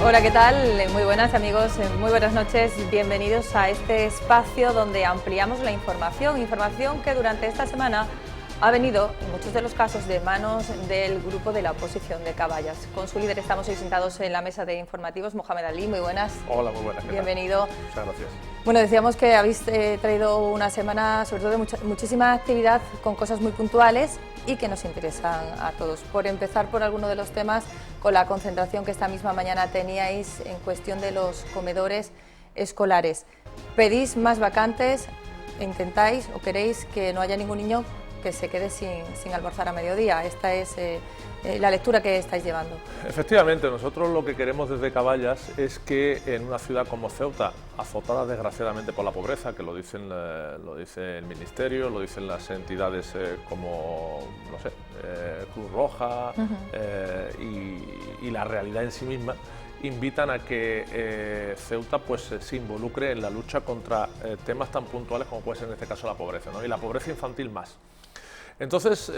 Hola, ¿qué tal? Muy buenas amigos, muy buenas noches, bienvenidos a este espacio donde ampliamos la información que durante esta semana ha venido, en muchos de los casos, de manos del grupo de la oposición de Caballas. Con su líder estamos hoy sentados en la mesa de informativos. Mohamed Ali, muy buenas. Hola, muy buenas. Bienvenido. Muchas gracias. Bueno, decíamos que habéis traído una semana, sobre todo de muchísima actividad, con cosas muy puntuales y que nos interesan a todos. Por empezar por alguno de los temas, con la concentración que esta misma mañana teníais en cuestión de los comedores escolares. ¿Pedís más vacantes? ¿Intentáis o queréis que no haya ningún niño que se quede sin almorzar a mediodía? Esta es la lectura que estáis llevando. Efectivamente, nosotros lo que queremos desde Caballas es que en una ciudad como Ceuta, azotada desgraciadamente por la pobreza, que lo dice el Ministerio, lo dicen las entidades como, no sé, Cruz Roja y la realidad en sí misma, invitan a que Ceuta pues, se involucre en la lucha contra temas tan puntuales como puede ser en este caso la pobreza, ¿no? Y la pobreza infantil más. Entonces,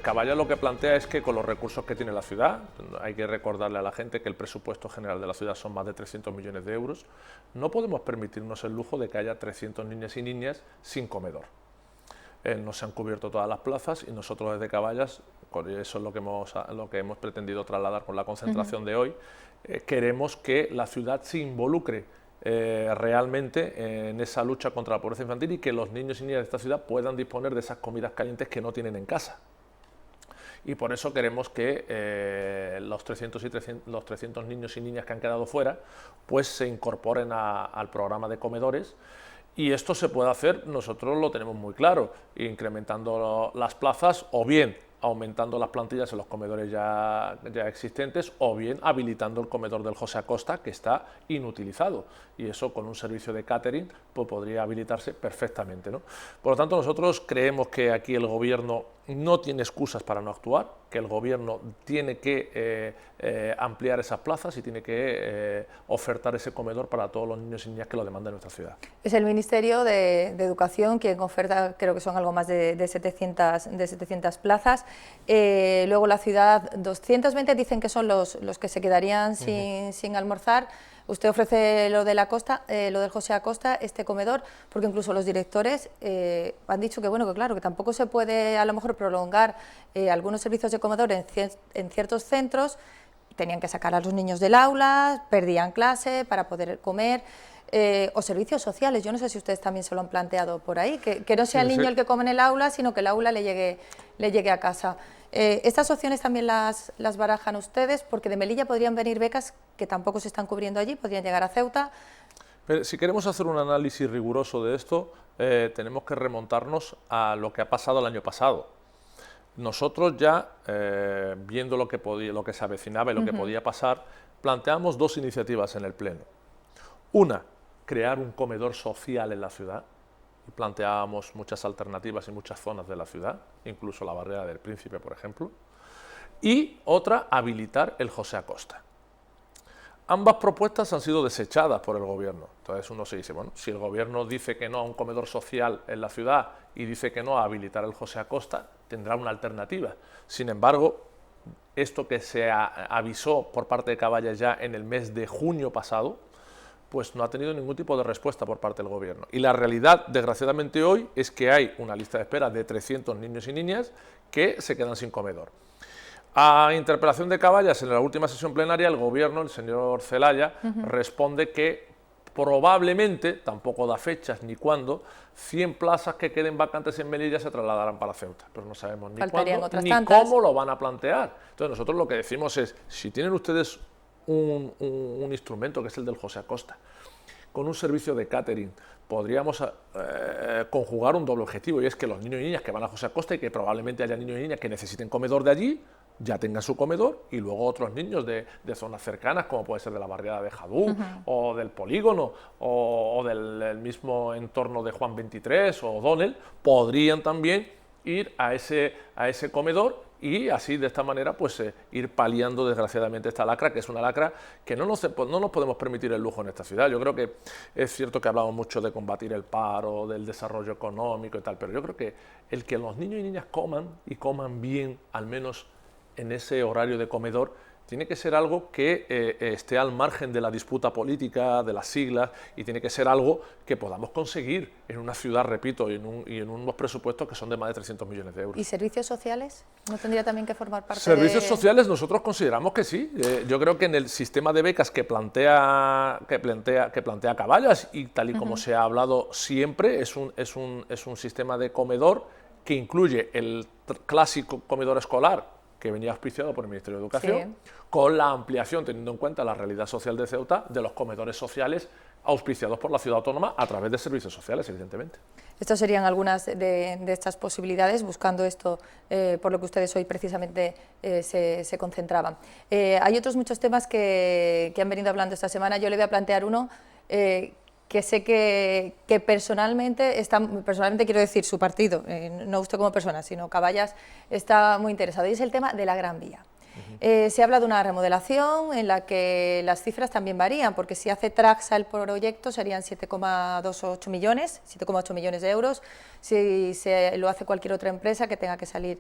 Caballas lo que plantea es que con los recursos que tiene la ciudad, hay que recordarle a la gente que el presupuesto general de la ciudad son más de 300 millones de euros, no podemos permitirnos el lujo de que haya 300 niños y niñas sin comedor. No se han cubierto todas las plazas y nosotros desde Caballas, eso es lo que hemos pretendido trasladar con la concentración de hoy, queremos que la ciudad se involucre realmente en esa lucha contra la pobreza infantil y que los niños y niñas de esta ciudad puedan disponer de esas comidas calientes que no tienen en casa. Y por eso queremos que los 300 niños y niñas que han quedado fuera pues se incorporen al programa de comedores. Y esto se puede hacer, nosotros lo tenemos muy claro, incrementando las plazas o bien aumentando las plantillas en los comedores ya existentes o bien habilitando el comedor del José Acosta, que está inutilizado, y eso con un servicio de catering pues podría habilitarse perfectamente, ¿no? Por lo tanto, nosotros creemos que aquí el gobierno no tiene excusas para no actuar, que el gobierno tiene que ampliar esas plazas y tiene que ofertar ese comedor para todos los niños y niñas que lo demandan en nuestra ciudad. Es el Ministerio de Educación quien oferta, creo que son algo más de 700 plazas. Luego la ciudad, 220 dicen que son los que se quedarían sin almorzar. Usted ofrece lo de la Costa, lo del José Acosta, este comedor, porque incluso los directores han dicho que bueno, que claro, que tampoco se puede a lo mejor prolongar algunos servicios de comedor en ciertos centros. Tenían que sacar a los niños del aula, perdían clase para poder comer. O servicios sociales, yo no sé si ustedes también se lo han planteado por ahí, que no sea el niño el que come en el aula, sino que el aula le llegue a casa. ¿Estas opciones también las barajan ustedes? Porque de Melilla podrían venir becas que tampoco se están cubriendo allí, podrían llegar a Ceuta. Pero si queremos hacer un análisis riguroso de esto, tenemos que remontarnos a lo que ha pasado el año pasado. Nosotros ya, viendo lo que se avecinaba y lo que podía pasar, planteamos dos iniciativas en el Pleno. Una, crear un comedor social en la ciudad, y planteábamos muchas alternativas en muchas zonas de la ciudad, incluso la Barrera del Príncipe, por ejemplo, y otra, habilitar el José Acosta. Ambas propuestas han sido desechadas por el gobierno. Entonces uno se dice, bueno, si el gobierno dice que no a un comedor social en la ciudad y dice que no a habilitar el José Acosta, tendrá una alternativa. Sin embargo, esto que se avisó por parte de Caballas ya en el mes de junio pasado, pues no ha tenido ningún tipo de respuesta por parte del gobierno. Y la realidad, desgraciadamente hoy, es que hay una lista de espera de 300 niños y niñas que se quedan sin comedor. A interpelación de Caballas, en la última sesión plenaria, el gobierno, el señor Zelaya, responde que probablemente, tampoco da fechas ni cuándo, 100 plazas que queden vacantes en Melilla se trasladarán para Ceuta. Pero no sabemos ni cuándo ni cómo lo van a plantear. Entonces nosotros lo que decimos es, si tienen ustedes un instrumento que es el del José Acosta, con un servicio de catering, podríamos conjugar un doble objetivo, y es que los niños y niñas que van a José Acosta y que probablemente haya niños y niñas que necesiten comedor de allí, ya tengan su comedor, y luego otros niños de zonas cercanas, como puede ser de la barriada de Jadú, o del Polígono, o del mismo entorno de Juan 23 o O'Donnell, podrían también ir a ese comedor y así de esta manera pues ir paliando desgraciadamente esta lacra, que es una lacra que no nos podemos permitir el lujo en esta ciudad. Yo creo que es cierto que hablamos mucho de combatir el paro, del desarrollo económico y tal, pero yo creo que el que los niños y niñas coman y coman bien, al menos en ese horario de comedor, tiene que ser algo que esté al margen de la disputa política, de las siglas, y tiene que ser algo que podamos conseguir en una ciudad, repito, y en unos presupuestos que son de más de 300 millones de euros. ¿Y servicios sociales? ¿No tendría también que formar parte Servicios sociales nosotros consideramos que sí. Yo creo que en el sistema de becas que plantea Caballas, y tal y como se ha hablado siempre, es un sistema de comedor que incluye el clásico comedor escolar que venía auspiciado por el Ministerio de Educación, sí, con la ampliación, teniendo en cuenta la realidad social de Ceuta, de los comedores sociales auspiciados por la ciudad autónoma a través de servicios sociales, evidentemente. Estas serían algunas de estas posibilidades, buscando esto por lo que ustedes hoy precisamente se concentraban. Hay otros muchos temas que han venido hablando esta semana. Yo le voy a plantear uno que sé que personalmente quiero decir su partido, no usted como persona, sino Caballas está muy interesado, y es el tema de la Gran Vía. Se habla de una remodelación en la que las cifras también varían, porque si hace Traxa el proyecto serían 7,8 millones de euros, si se lo hace cualquier otra empresa que tenga que salir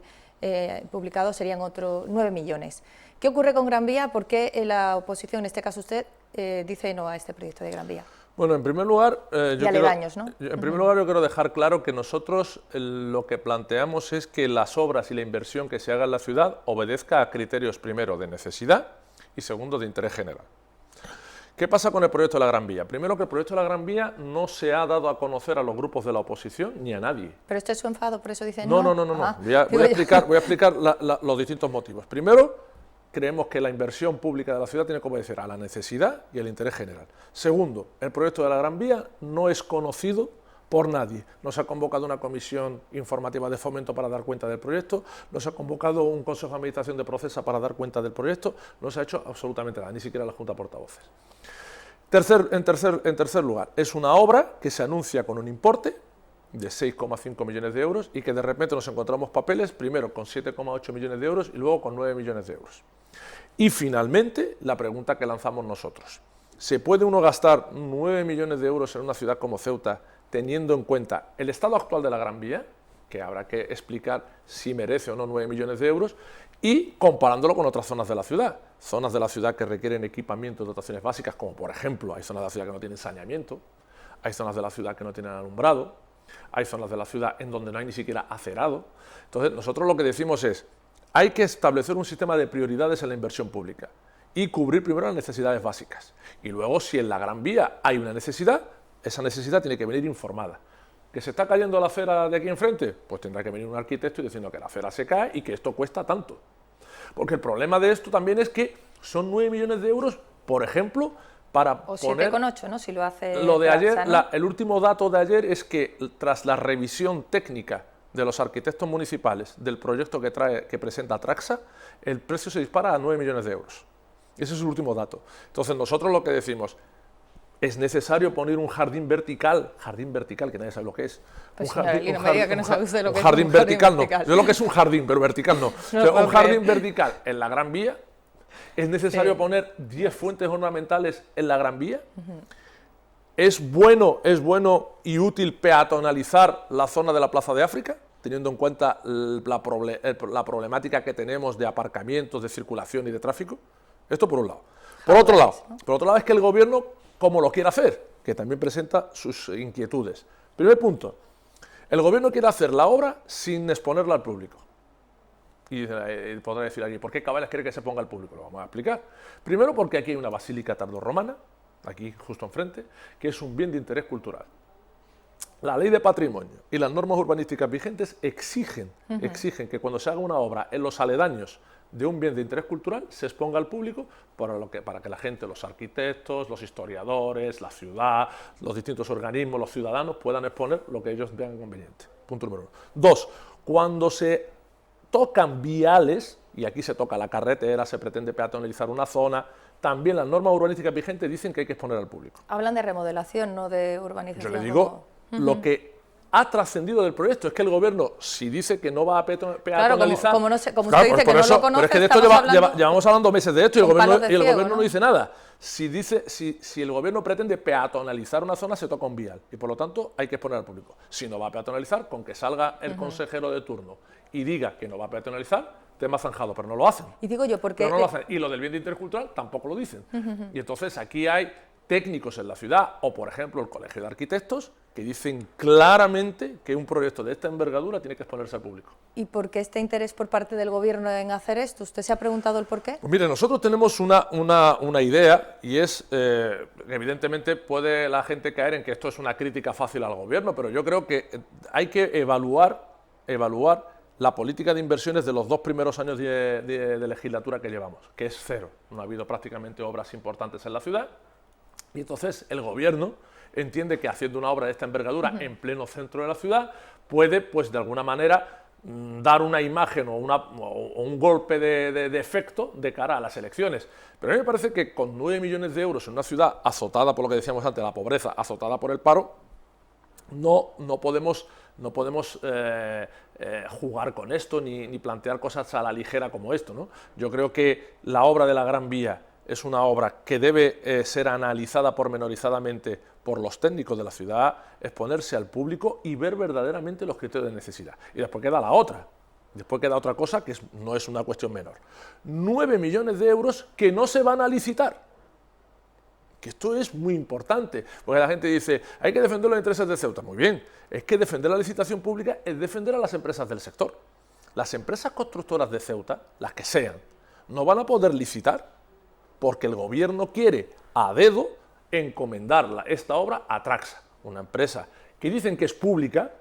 publicado serían otros 9 millones. ¿Qué ocurre con Gran Vía? ¿Por qué la oposición, en este caso usted, dice no a este proyecto de Gran Vía? Bueno, en primer lugar, yo quiero dejar claro que nosotros lo que planteamos es que las obras y la inversión que se haga en la ciudad obedezca a criterios, primero, de necesidad y segundo, de interés general. ¿Qué pasa con el proyecto de la Gran Vía? Primero, que el proyecto de la Gran Vía no se ha dado a conocer a los grupos de la oposición ni a nadie. ¿Pero esto es su enfado, por eso dicen no? No. Voy a explicar los distintos motivos. Primero, creemos que la inversión pública de la ciudad tiene que obedecer a la necesidad y al interés general. Segundo, el proyecto de la Gran Vía no es conocido por nadie. No se ha convocado una comisión informativa de fomento para dar cuenta del proyecto, no se ha convocado un consejo de administración de Procesa para dar cuenta del proyecto, no se ha hecho absolutamente nada, ni siquiera la Junta de Portavoces. En tercer lugar, es una obra que se anuncia con un importe de 6,5 millones de euros y que de repente nos encontramos papeles, primero con 7,8 millones de euros y luego con 9 millones de euros. Y finalmente, la pregunta que lanzamos nosotros: ¿se puede uno gastar 9 millones de euros en una ciudad como Ceuta teniendo en cuenta el estado actual de la Gran Vía, que habrá que explicar si merece o no 9 millones de euros, y comparándolo con otras zonas de la ciudad? Zonas de la ciudad que requieren equipamiento y dotaciones básicas, como por ejemplo, hay zonas de la ciudad que no tienen saneamiento, hay zonas de la ciudad que no tienen alumbrado, hay zonas de la ciudad en donde no hay ni siquiera acerado. Entonces, nosotros lo que decimos es: hay que establecer un sistema de prioridades en la inversión pública y cubrir primero las necesidades básicas. Y luego, si en la Gran Vía hay una necesidad, esa necesidad tiene que venir informada. ¿Que se está cayendo la acera de aquí enfrente? Pues tendrá que venir un arquitecto y diciendo que la acera se cae y que esto cuesta tanto. Porque el problema de esto también es que son 9 millones de euros, por ejemplo, para o poner... 7,8, ¿no? Si lo hace... Lo de ayer, Traxa, ¿no? el último dato de ayer es que tras la revisión técnica de los arquitectos municipales del proyecto que presenta Traxa, el precio se dispara a 9 millones de euros. Ese es el último dato. Entonces nosotros lo que decimos: es necesario poner un jardín vertical, que nadie sabe lo que es. Pues un jardín vertical no. Yo lo que es un jardín, pero vertical no. O sea, un jardín vertical en la Gran Vía. ¿Es necesario poner 10 fuentes ornamentales en la Gran Vía? ¿Es bueno y útil peatonalizar la zona de la Plaza de África, teniendo en cuenta la problemática que tenemos de aparcamientos, de circulación y de tráfico? Esto por un lado. Por otro lado es que el gobierno, como lo quiere hacer, que también presenta sus inquietudes. Primer punto: el gobierno quiere hacer la obra sin exponerla al público. Y podrá decir aquí: ¿por qué Caballas quiere que se ponga al público? Lo vamos a explicar. Primero, porque aquí hay una basílica tardorromana, aquí justo enfrente, que es un bien de interés cultural. La ley de patrimonio y las normas urbanísticas vigentes exigen que cuando se haga una obra en los aledaños de un bien de interés cultural se exponga al público para que la gente, los arquitectos, los historiadores, la ciudad, los distintos organismos, los ciudadanos puedan exponer lo que ellos vean conveniente. Punto número 1. 2. Cuando se tocan viales, y aquí se toca la carretera, se pretende peatonalizar una zona, también las normas urbanísticas vigentes dicen que hay que exponer al público. Hablan de remodelación, no de urbanización. Yo le digo lo que ha trascendido del proyecto, es que el gobierno, si dice que no va a peatonalizar... Claro, como usted dice que no lo conoce, pero es que de esto llevamos hablando meses de esto y el gobierno no dice nada. Si el gobierno pretende peatonalizar una zona, se toca un vial y por lo tanto hay que exponer al público. Si no va a peatonalizar, con que salga el consejero de turno y diga que no va a peatonalizar, tema zanjado, pero no lo hacen. Y digo yo, porque... Pero no lo hacen. Y lo del bien de interés cultural tampoco lo dicen. Y entonces aquí hay técnicos en la ciudad, o por ejemplo el Colegio de Arquitectos, que dicen claramente que un proyecto de esta envergadura tiene que exponerse al público. ¿Y por qué este interés por parte del Gobierno en hacer esto? ¿Usted se ha preguntado el por qué? Pues mire, nosotros tenemos una idea, y es, evidentemente puede la gente caer en que esto es una crítica fácil al Gobierno, pero yo creo que hay que evaluar la política de inversiones de los 2 primeros años de legislatura que llevamos, que es cero. No ha habido prácticamente obras importantes en la ciudad, y entonces el Gobierno entiende que haciendo una obra de esta envergadura en pleno centro de la ciudad puede, pues de alguna manera, dar una imagen o un golpe de efecto de cara a las elecciones. Pero a mí me parece que con 9 millones de euros en una ciudad azotada por lo que decíamos antes, la pobreza, azotada por el paro, no podemos jugar con esto ni plantear cosas a la ligera como esto, ¿no? Yo creo que la obra de la Gran Vía es una obra que debe ser analizada pormenorizadamente por los técnicos de la ciudad, exponerse al público y ver verdaderamente los criterios de necesidad. Y después queda la otra. Después queda otra cosa que no es una cuestión menor. 9 millones de euros que no se van a licitar. Que esto es muy importante, porque la gente dice, hay que defender los intereses de Ceuta. Muy bien, es que defender la licitación pública es defender a las empresas del sector. Las empresas constructoras de Ceuta, las que sean, no van a poder licitar porque el Gobierno quiere, a dedo, encomendar esta obra a Traxa, una empresa que dicen que es pública,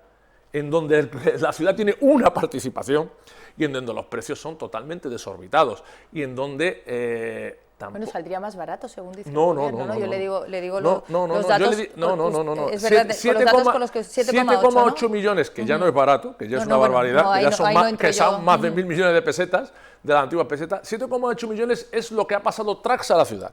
en donde la ciudad tiene una participación y en donde los precios son totalmente desorbitados y en donde... Bueno, saldría más barato, según dice no, el Gobierno, ¿no? Yo le digo los datos... No. Es verdad, con los datos con los que 7,8, ¿no? millones, que ya no es barato, que ya es una barbaridad, que son más de 1.000 millones de pesetas, de la antigua peseta. 7,8 millones es lo que ha pasado Traxa a la ciudad.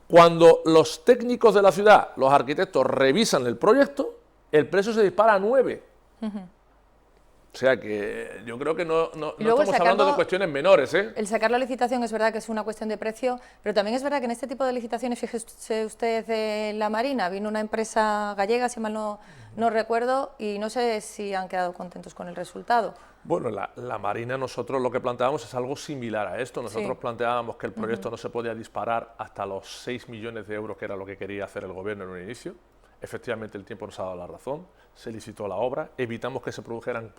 Cuando los técnicos de la ciudad, los arquitectos, revisan el proyecto, el precio se dispara a 9. O sea que yo creo que no estamos hablando de cuestiones menores, ¿eh? El sacar la licitación es verdad que es una cuestión de precio, pero también es verdad que en este tipo de licitaciones, fíjese usted en la Marina, vino una empresa gallega, si mal no recuerdo, y no sé si han quedado contentos con el resultado. Bueno, la Marina, nosotros lo que planteábamos es algo similar a esto. Nosotros planteábamos que el proyecto no se podía disparar hasta los 6 millones de euros, que era lo que quería hacer el Gobierno en un inicio. Efectivamente, el tiempo nos ha dado la razón, se licitó la obra, evitamos que se produjeran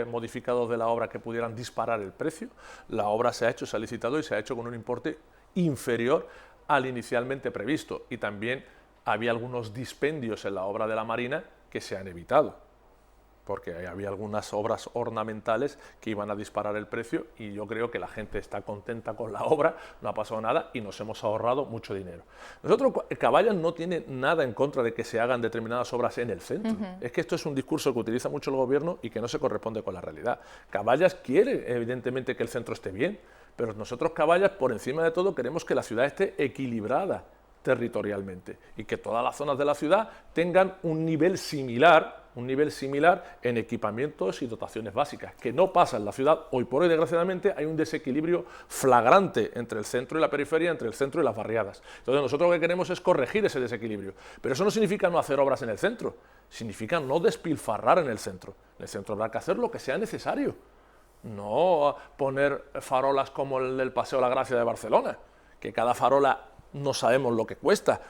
modificados de la obra que pudieran disparar el precio. La obra se ha hecho, se ha licitado y se ha hecho con un importe inferior al inicialmente previsto. Y también había algunos dispendios en la obra de la Marina que se han evitado, porque había algunas obras ornamentales que iban a disparar el precio y yo creo que la gente está contenta con la obra, no ha pasado nada y nos hemos ahorrado mucho dinero. Nosotros, Caballas no tiene nada en contra de que se hagan determinadas obras en el centro. Es que esto es un discurso que utiliza mucho el Gobierno y que no se corresponde con la realidad. Caballas quiere, evidentemente, que el centro esté bien, pero nosotros, Caballas, por encima de todo, queremos que la ciudad esté equilibrada territorialmente y que todas las zonas de la ciudad tengan un nivel similar en equipamientos y dotaciones básicas, que no pasa en la ciudad. Hoy por hoy, desgraciadamente, hay un desequilibrio flagrante entre el centro y la periferia, entre el centro y las barriadas. Entonces nosotros lo que queremos es corregir ese desequilibrio, pero eso no significa no hacer obras en el centro, significa no despilfarrar en el centro. En el centro habrá que hacer lo que sea necesario, no poner farolas como el del Paseo de la Gracia de Barcelona, que cada farola no sabemos lo que cuesta.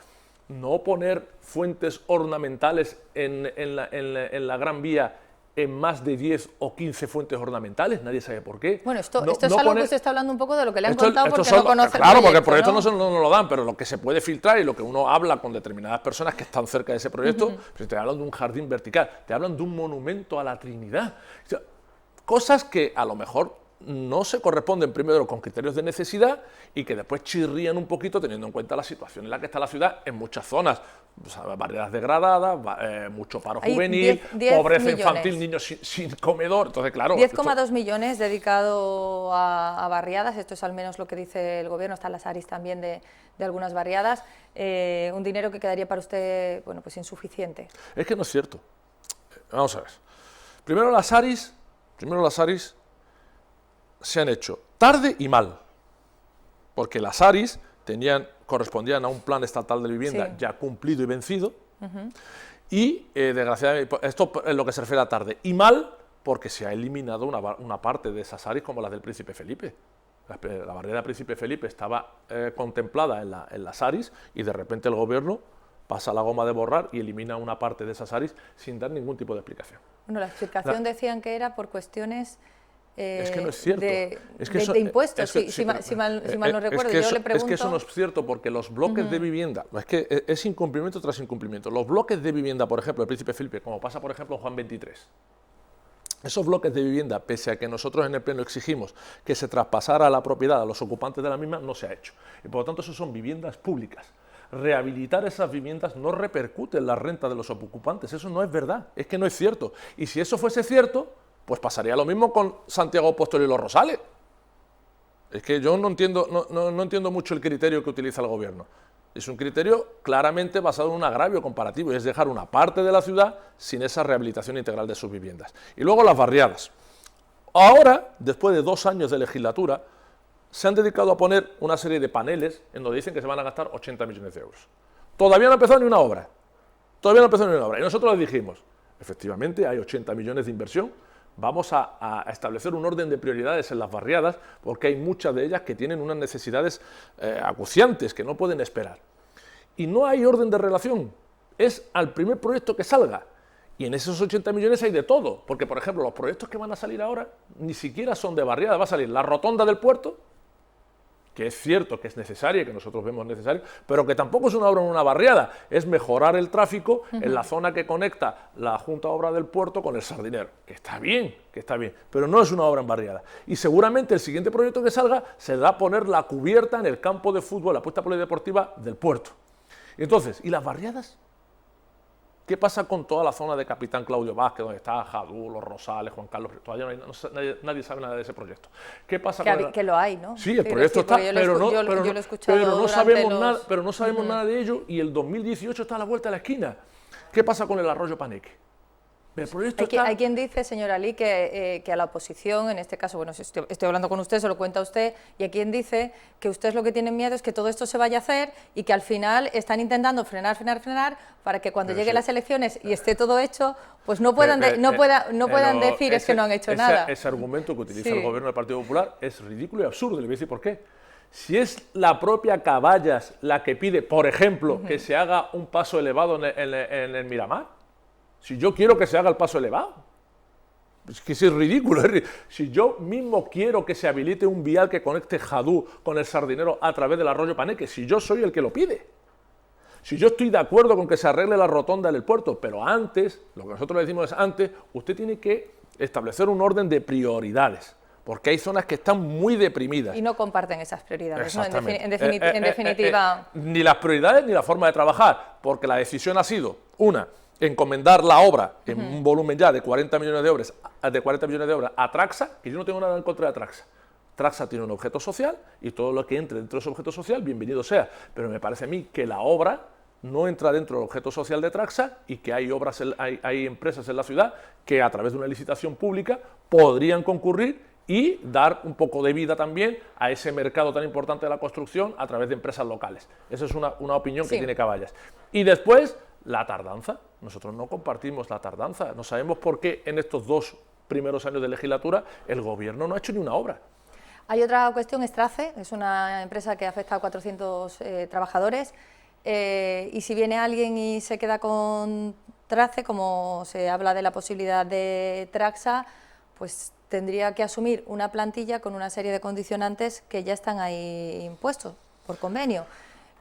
No poner fuentes ornamentales en la Gran Vía en más de 10 o 15 fuentes ornamentales, nadie sabe por qué. Bueno, esto es algo que usted está hablando un poco de lo que le han contado porque no conoce el Claro, proyecto, porque el proyecto ¿no? no lo dan, pero lo que se puede filtrar y lo que uno habla con determinadas personas que están cerca de ese proyecto, pues te hablan de un jardín vertical, te hablan de un monumento a la Trinidad. O sea, cosas que a lo mejor no se corresponden primero con criterios de necesidad y que después chirrían un poquito teniendo en cuenta la situación en la que está la ciudad en muchas zonas, o sea, barriadas degradadas, mucho paro juvenil, 10 pobreza millones. infantil, niños sin comedor, entonces claro... 10,2 millones dedicado a barriadas, esto es al menos lo que dice el Gobierno, están las ARIs también de algunas barriadas, un dinero que quedaría para usted, bueno, pues insuficiente. Es que no es cierto. Vamos a ver. Primero las ARIs se han hecho tarde y mal, porque las ARIs correspondían a un plan estatal de vivienda ya cumplido y vencido, y desgraciadamente, esto es lo que se refiere a tarde, y mal porque se ha eliminado una parte de esas áreas como las del Príncipe Felipe. La barriada Príncipe Felipe estaba contemplada en las ARIS y de repente el gobierno pasa la goma de borrar y elimina una parte de esas ARIS sin dar ningún tipo de explicación. Bueno, la explicación decían que era por cuestiones es que no es cierto. de impuestos, si mal no recuerdo. Yo le pregunto... Es que eso no es cierto, porque los bloques de vivienda, es que es incumplimiento tras incumplimiento. Los bloques de vivienda, por ejemplo, del Príncipe Felipe, como pasa por ejemplo en Juan 23, esos bloques de vivienda, pese a que nosotros en el Pleno exigimos que se traspasara la propiedad a los ocupantes de la misma, no se ha hecho. Y por lo tanto, eso son viviendas públicas. Rehabilitar esas viviendas no repercute en la renta de los ocupantes. Eso no es verdad, es que no es cierto. Y si eso fuese cierto, pues pasaría lo mismo con Santiago Apóstol y Los Rosales. Es que yo no entiendo mucho el criterio que utiliza el gobierno. Es un criterio claramente basado en un agravio comparativo, y es dejar una parte de la ciudad sin esa rehabilitación integral de sus viviendas. Y luego las barriadas. Ahora, después de 2 años de legislatura, se han dedicado a poner una serie de paneles en donde dicen que se van a gastar 80 millones de euros. Todavía no ha empezado ni una obra. Y nosotros les dijimos, efectivamente, hay 80 millones de inversión, vamos a establecer un orden de prioridades en las barriadas, porque hay muchas de ellas que tienen unas necesidades acuciantes, que no pueden esperar. Y no hay orden de relación, es al primer proyecto que salga. Y en esos 80 millones hay de todo, porque por ejemplo los proyectos que van a salir ahora ni siquiera son de barriada. Va a salir la rotonda del puerto, que es cierto que es necesaria, que nosotros vemos necesario, pero que tampoco es una obra en una barriada, es mejorar el tráfico en la zona que conecta la Junta de Obras del Puerto con el Sardinero, que está bien, pero no es una obra en barriada. Y seguramente el siguiente proyecto que salga será poner la cubierta en el campo de fútbol, la pista polideportiva del puerto. Entonces, ¿y las barriadas? ¿Qué pasa con toda la zona de Capitán Claudio Vázquez, donde está Jadú, Los Rosales, Juan Carlos? Todavía nadie sabe nada de ese proyecto. ¿Qué pasa que lo hay, ¿no? Sí, el proyecto está, pero no sabemos nada de ello, y el 2018 está a la vuelta de la esquina. ¿Qué pasa con el arroyo Paneque? Hay quien dice, señor Alí, que a la oposición, en este caso, bueno, si estoy hablando con usted, se lo cuenta usted, y hay quien dice que usted lo que tiene miedo es que todo esto se vaya a hacer y que al final están intentando frenar, para que cuando lleguen las elecciones y esté todo hecho, pues no puedan decir es que no han hecho nada. Ese argumento que utiliza el gobierno del Partido Popular es ridículo y absurdo, le voy a decir por qué. Si es la propia Caballas la que pide, por ejemplo, que se haga un paso elevado en el Miramar, si yo quiero que se haga el paso elevado, es que es ridículo. Si yo mismo quiero que se habilite un vial que conecte Jadú con el Sardinero a través del arroyo Paneque, si yo soy el que lo pide. Si yo estoy de acuerdo con que se arregle la rotonda del puerto, pero antes, lo que nosotros le decimos es antes, usted tiene que establecer un orden de prioridades, porque hay zonas que están muy deprimidas. Y no comparten esas prioridades, ¿no? En definitiva... Ni las prioridades ni la forma de trabajar, porque la decisión ha sido, una, encomendar la obra en un volumen ya de 40 millones de euros a Traxa, que yo no tengo nada en contra de Traxa. Traxa tiene un objeto social y todo lo que entre dentro de ese objeto social, bienvenido sea. Pero me parece a mí que la obra no entra dentro del objeto social de Traxa y que hay empresas en la ciudad que a través de una licitación pública podrían concurrir y dar un poco de vida también a ese mercado tan importante de la construcción a través de empresas locales. Esa es una opinión que tiene Caballas. Y después, la tardanza. Nosotros no compartimos la tardanza. No sabemos por qué en estos 2 primeros años de legislatura el gobierno no ha hecho ni una obra. Hay otra cuestión, Strace, es una empresa que afecta a 400 trabajadores, y si viene alguien y se queda con Trace, como se habla de la posibilidad de Traxa, pues tendría que asumir una plantilla con una serie de condicionantes que ya están ahí impuestos por convenio.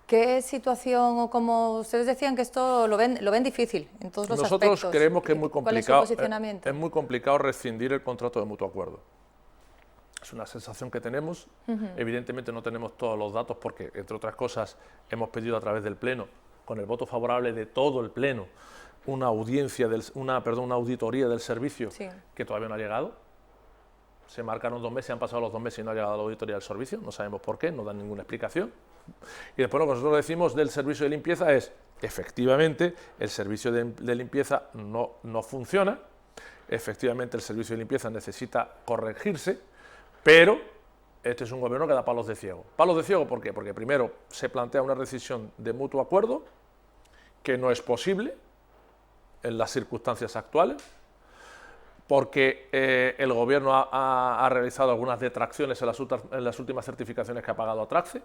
¿Qué situación, o como ustedes decían que esto lo ven difícil en todos los aspectos? Nosotros creemos que es muy complicado. ¿Cuál es su posicionamiento? Es muy complicado rescindir el contrato de mutuo acuerdo. Es una sensación que tenemos. Evidentemente no tenemos todos los datos porque, entre otras cosas, hemos pedido a través del Pleno, con el voto favorable de todo el Pleno, una auditoría del servicio que todavía no ha llegado. Se marcaron 2 meses, han pasado los 2 meses y no ha llegado la auditoría del servicio. No sabemos por qué, no dan ninguna explicación. Y después lo que nosotros decimos del servicio de limpieza es, efectivamente, el servicio de limpieza no funciona, efectivamente el servicio de limpieza necesita corregirse, pero este es un gobierno que da palos de ciego. ¿Palos de ciego por qué? Porque primero se plantea una rescisión de mutuo acuerdo, que no es posible en las circunstancias actuales. porque el Gobierno ha realizado algunas detracciones en las últimas certificaciones que ha pagado a Tracce,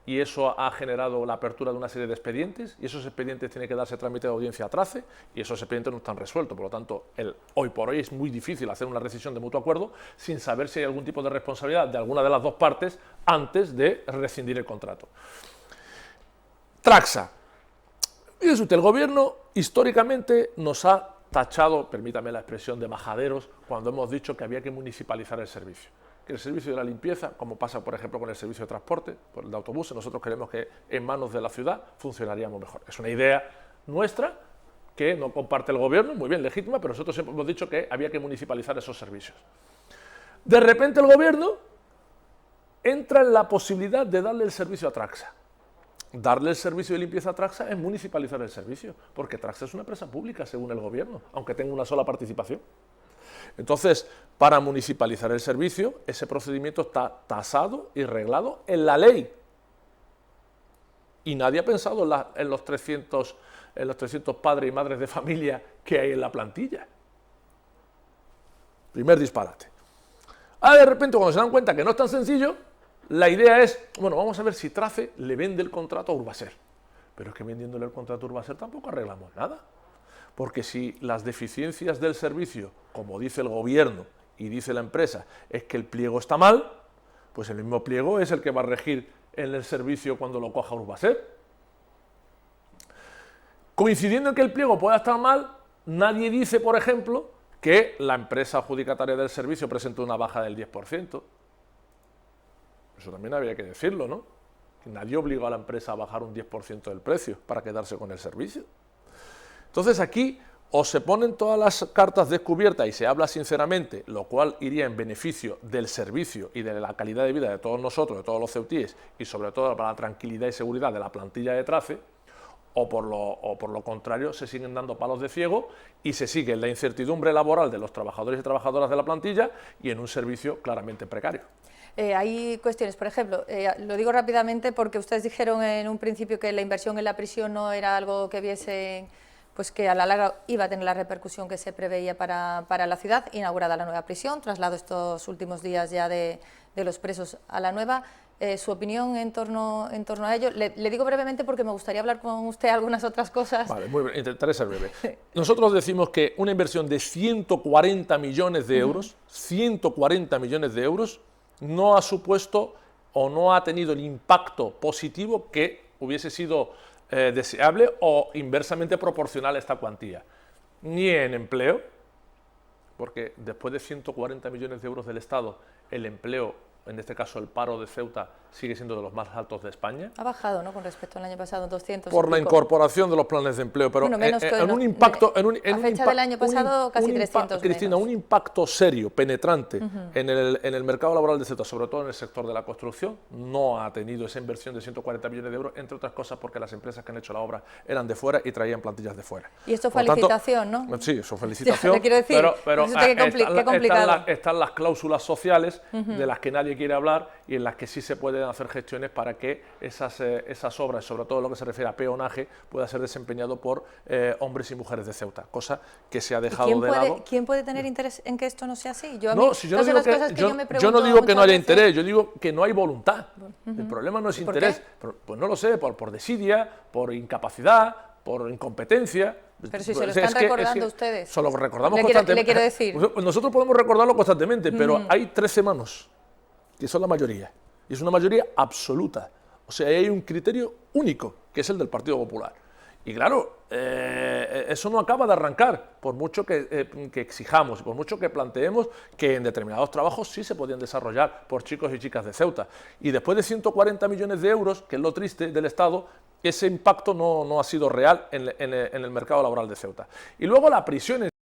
y eso ha generado la apertura de una serie de expedientes, y esos expedientes tienen que darse trámite de audiencia a Tracce, y esos expedientes no están resueltos. Por lo tanto, hoy por hoy es muy difícil hacer una rescisión de mutuo acuerdo sin saber si hay algún tipo de responsabilidad de alguna de las dos partes antes de rescindir el contrato. Traxa. Fíjese usted, el Gobierno históricamente nos ha tachado, permítame la expresión, de majaderos cuando hemos dicho que había que municipalizar el servicio. Que el servicio de la limpieza, como pasa por ejemplo con el servicio de transporte, por el de autobuses, nosotros creemos que en manos de la ciudad funcionaríamos mejor. Es una idea nuestra que no comparte el Gobierno, muy bien, legítima, pero nosotros siempre hemos dicho que había que municipalizar esos servicios. De repente el Gobierno entra en la posibilidad de darle el servicio a Traxa. Darle el servicio de limpieza a Traxa es municipalizar el servicio, porque Traxa es una empresa pública según el Gobierno, aunque tenga una sola participación. Entonces, para municipalizar el servicio, ese procedimiento está tasado y reglado en la ley. Y nadie ha pensado en los 300 padres y madres de familia que hay en la plantilla. Primer disparate. De repente, cuando se dan cuenta que no es tan sencillo, la idea es, bueno, vamos a ver si Tracce le vende el contrato a Urbaser. Pero es que vendiéndole el contrato a Urbaser tampoco arreglamos nada. Porque si las deficiencias del servicio, como dice el Gobierno y dice la empresa, es que el pliego está mal, pues el mismo pliego es el que va a regir en el servicio cuando lo coja Urbaser. Coincidiendo en que el pliego pueda estar mal, nadie dice, por ejemplo, que la empresa adjudicataria del servicio presentó una baja del 10%. Eso también habría que decirlo, ¿no? Que nadie obligó a la empresa a bajar un 10% del precio para quedarse con el servicio. Entonces aquí o se ponen todas las cartas descubiertas y se habla sinceramente, lo cual iría en beneficio del servicio y de la calidad de vida de todos nosotros, de todos los ceutíes, y sobre todo para la tranquilidad y seguridad de la plantilla de Tracce, o por lo contrario se siguen dando palos de ciego y se sigue en la incertidumbre laboral de los trabajadores y trabajadoras de la plantilla y en un servicio claramente precario. Hay cuestiones, por ejemplo, lo digo rápidamente porque ustedes dijeron en un principio que la inversión en la prisión no era algo que viesen, pues que a la larga iba a tener la repercusión que se preveía para la ciudad. Inaugurada la nueva prisión, traslado estos últimos días ya de los presos a la nueva. Su opinión en torno a ello. Le digo brevemente porque me gustaría hablar con usted algunas otras cosas. Vale, muy bien, intentaré ser breve. Nosotros decimos que una inversión de 140 millones de euros, 140 millones de euros, no ha supuesto o no ha tenido el impacto positivo que hubiese sido deseable o inversamente proporcional a esta cuantía. Ni en empleo, porque después de 140 millones de euros del Estado, el empleo, en este caso el paro de Ceuta, sigue siendo de los más altos de España. Ha bajado, ¿no?, con respecto al año pasado, 200. Por la incorporación de los planes de empleo, pero bueno, menos en un impacto... a fecha del año pasado, casi 300 Cristina, menos. un impacto serio, penetrante, en el mercado laboral de Ceuta, sobre todo en el sector de la construcción, no ha tenido esa inversión de 140 millones de euros, entre otras cosas porque las empresas que han hecho la obra eran de fuera y traían plantillas de fuera. Y esto fue licitación, ¿no? Sí, eso fue licitación, le quiero decir, pero qué complicado. Están las cláusulas sociales de las que nadie quiere hablar y en las que sí se pueden hacer gestiones para que esas obras, sobre todo lo que se refiere a peonaje, pueda ser desempeñado por hombres y mujeres de Ceuta, cosa que se ha dejado de lado. ¿Quién puede tener interés en que esto no sea así? Yo no digo que no haya interés, yo digo que no hay voluntad. El problema no es interés, pues no lo sé, por desidia, por incapacidad, por incompetencia. Pero si se lo están recordando ustedes. Solo lo recordamos constantemente. Le quiero decir. Nosotros podemos recordarlo constantemente, pero hay 13 manos, que son la mayoría. Y es una mayoría absoluta. O sea, hay un criterio único, que es el del Partido Popular. Y claro, eso no acaba de arrancar, por mucho que exijamos, por mucho que planteemos que en determinados trabajos sí se podían desarrollar por chicos y chicas de Ceuta. Y después de 140 millones de euros, que es lo triste del Estado, ese impacto no ha sido real en el mercado laboral de Ceuta. Y luego la prisión